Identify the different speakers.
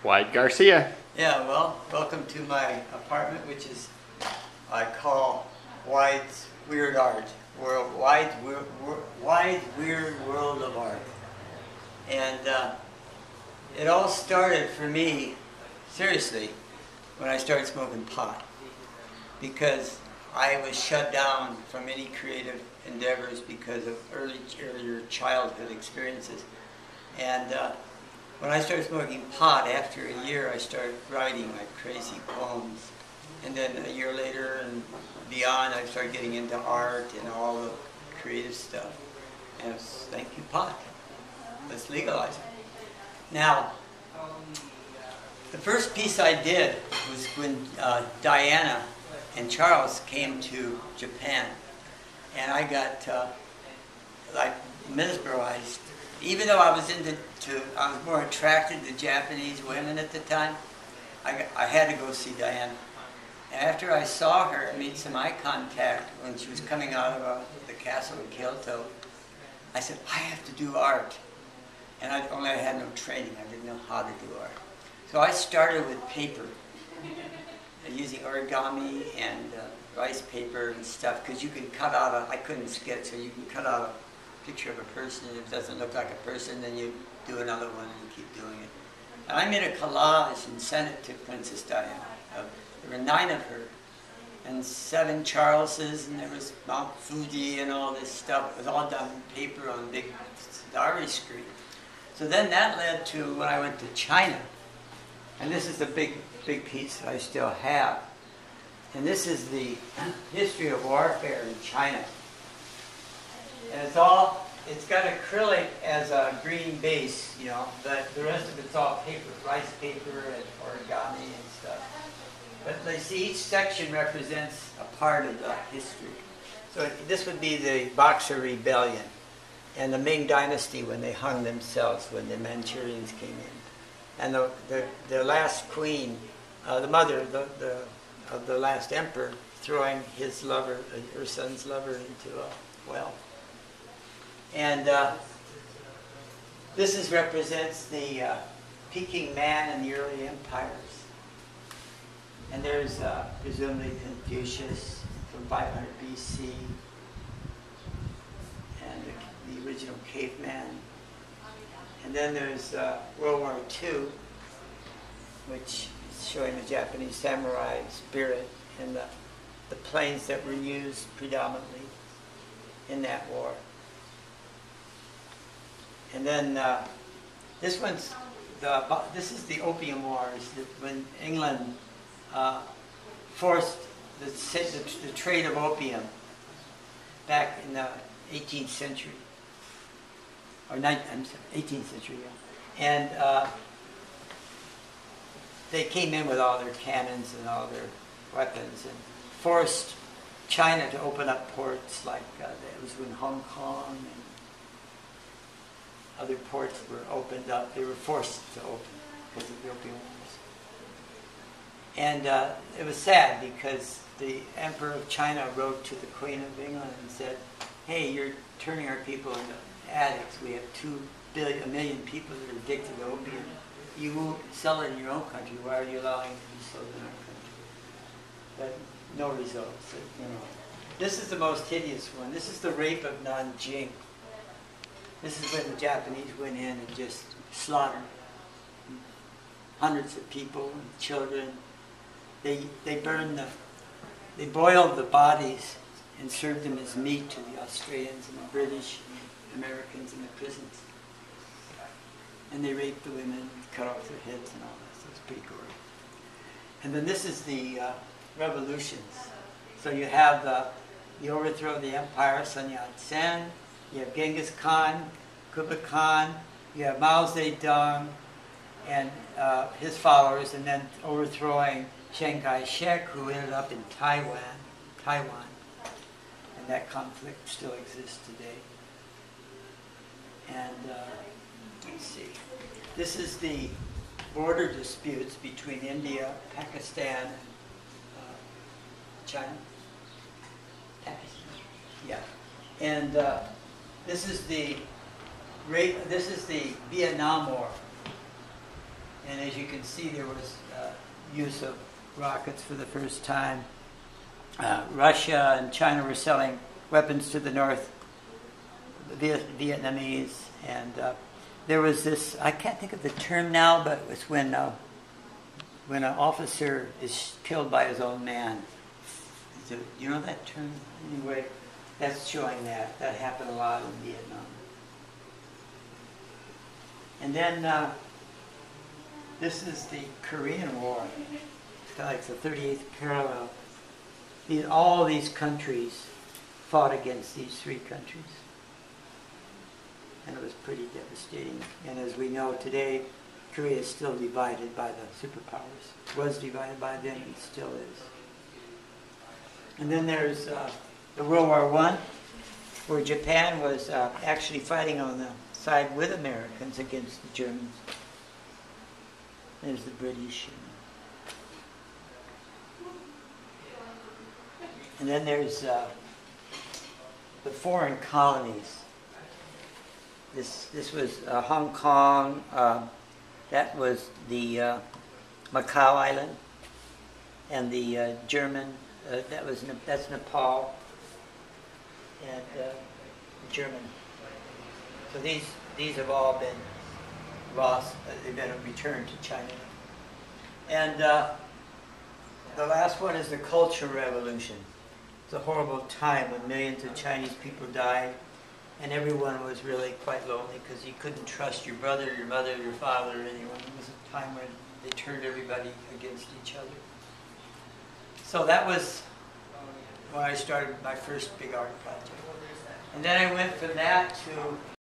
Speaker 1: White Garcia.
Speaker 2: Yeah, well, welcome to my apartment, which is, I call White's Weird Art, wide weird world of art. And it all started for me, seriously, when I started smoking pot. Because I was shut down from any creative endeavors because of earlier childhood experiences. And when I started smoking pot, after a year, I started writing like crazy poems. And then a year later and beyond, I started getting into art and all the creative stuff. And it was, thank you, pot. Let's legalize it. Now, the first piece I did was when Diana and Charles came to Japan. And I got like mesmerized. Even though I was I was more attracted to Japanese women at the time, I had to go see Diana. And after I saw her and made some eye contact when she was coming out of the castle in Kyoto, I said, I have to do art. And I had no training. I didn't know how to do art. So I started with paper, using origami and rice paper and stuff, because you can cut out I couldn't sketch, so you can cut out a picture of a person. If it doesn't look like a person, then you do another one and you keep doing it. And I made a collage and sent it to Princess Diana. There were 9 of her, and 7 Charleses, and there was Mount Fuji and all this stuff. It was all done in paper on a big diary screen. So then that led to when I went to China. And this is the big piece that I still have. And this is the history of warfare in China. And it's got acrylic as a green base, you know, but the rest of it's all paper, rice paper and origami and stuff. But they see each section represents a part of the history. So this would be the Boxer Rebellion and the Ming Dynasty when they hung themselves, when the Manchurians came in. And the last queen, the mother of the last emperor, throwing his lover, her son's lover, into a well. And this represents the Peking man in the early empires. And there's presumably Confucius from 500 BC, and the original caveman. And then there's World War II, which is showing the Japanese samurai spirit and the planes that were used predominantly in that war. And then this is the Opium Wars, when England forced the trade of opium back in the 18th century. Or 18th century, yeah. And they came in with all their cannons and all their weapons and forced China to open up ports like it was when Hong Kong and other ports were opened up. They were forced to open because of the Opium Wars. And it was sad because the Emperor of China wrote to the Queen of England and said, hey, you're turning our people into addicts. We have 1 million people that are addicted to opium. You won't sell it in your own country. Why are you allowing it to be sold in our country? But no results. You know. This is the most hideous one. This is the rape of Nanjing. This is when the Japanese went in and just slaughtered hundreds of people and children. They boiled the bodies and served them as meat to the Australians and the British and the Americans in the prisons. And they raped the women, cut off their heads and all that, so it's pretty gory. And then this is the revolutions. So you have the overthrow of the empire, Sun Yat-sen, you have Genghis Khan, Kublai Khan, you have Mao Zedong and his followers, and then overthrowing Chiang Kai-shek, who ended up in Taiwan. And that conflict still exists today. And let's see. This is the border disputes between India, Pakistan, and China. Pakistan. Yeah. And this is the Vietnam War. And as you can see there was use of rockets for the first time. Russia and China were selling weapons to the North Vietnamese, and there was this, I can't think of the term now, but it was when an officer is killed by his own man. You know that term? Anyway, that's showing that. That happened a lot in Vietnam. And then this is the Korean War. It's kind of like the 38th parallel. All these countries fought against these three countries. And it was pretty devastating. And as we know today, Korea is still divided by the superpowers. Was divided by them and still is. And then there's the World War I, where Japan was actually fighting on the side with Americans against the Germans. There's the British. And then there's the foreign colonies. This was Hong Kong. That was the Macau Island, and the German. That's Nepal, and German. So these have all been lost. They've been returned to China. And the last one is the Cultural Revolution. It's a horrible time when millions of Chinese people died, and everyone was really quite lonely because you couldn't trust your brother, your mother, your father, or anyone. It was a time when they turned everybody against each other. So that was when I started my first big art project. And then I went from that to